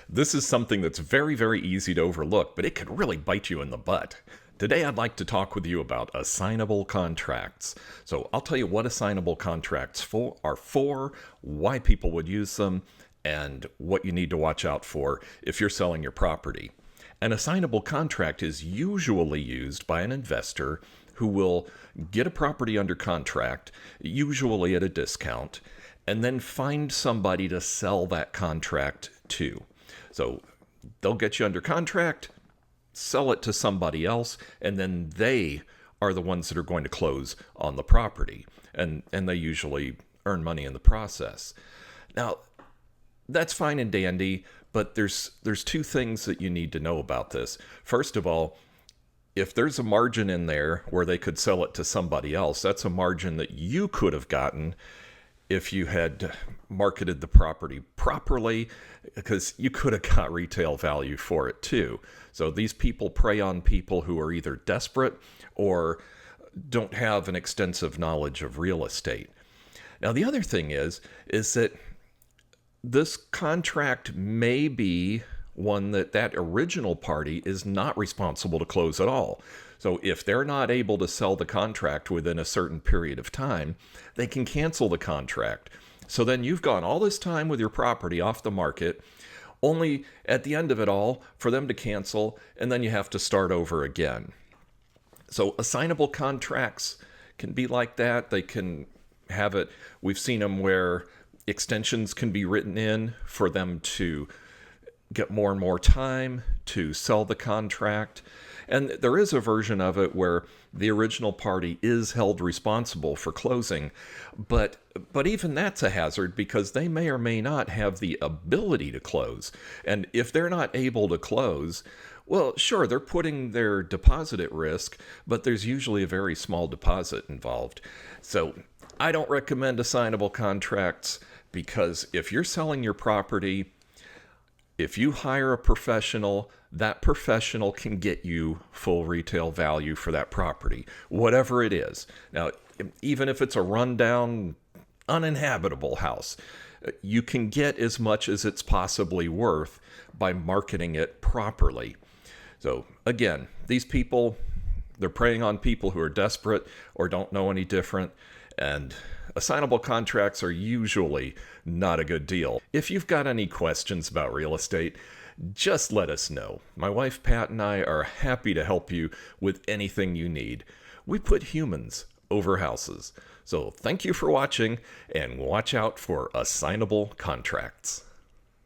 This is something that's very, very easy to overlook, but it could really bite you in the butt. Today, I'd like to talk with you about assignable contracts. So I'll tell you what assignable contracts are for, why people would use them, and what you need to watch out for if you're selling your property. An assignable contract is usually used by an investor who will get a property under contract, usually at a discount, and then find somebody to sell that contract to. So they'll get you under contract, sell it to somebody else, and then they are the ones that are going to close on the property. And they usually earn money in the process. Now, that's fine and dandy, but there's two things that you need to know about this. First of all, if there's a margin in there where they could sell it to somebody else, that's a margin that you could have gotten if you had marketed the property properly, because you could have got retail value for it too. So these people prey on people who are either desperate or don't have an extensive knowledge of real estate. Now, the other thing is that this contract may be one that original party is not responsible to close at all. So if they're not able to sell the contract within a certain period of time, they can cancel the contract. So then you've gone all this time with your property off the market, only at the end of it all for them to cancel, and then you have to start over again. So assignable contracts can be like that. They can have it. We've seen them where extensions can be written in for them to get more and more time to sell the contract. And there is a version of it where the original party is held responsible for closing, but even that's a hazard because they may or may not have the ability to close. And if they're not able to close, well, sure, they're putting their deposit at risk, but there's usually a very small deposit involved. So I don't recommend assignable contracts because if you're selling your property, if you hire a professional, that professional can get you full retail value for that property, whatever it is. Now, even if it's a rundown, uninhabitable house, you can get as much as it's possibly worth by marketing it properly. So again, these people, they're preying on people who are desperate or don't know any different, and assignable contracts are usually not a good deal. If you've got any questions about real estate, just let us know. My wife Pat and I are happy to help you with anything you need. We put humans over houses. So thank you for watching, and watch out for assignable contracts.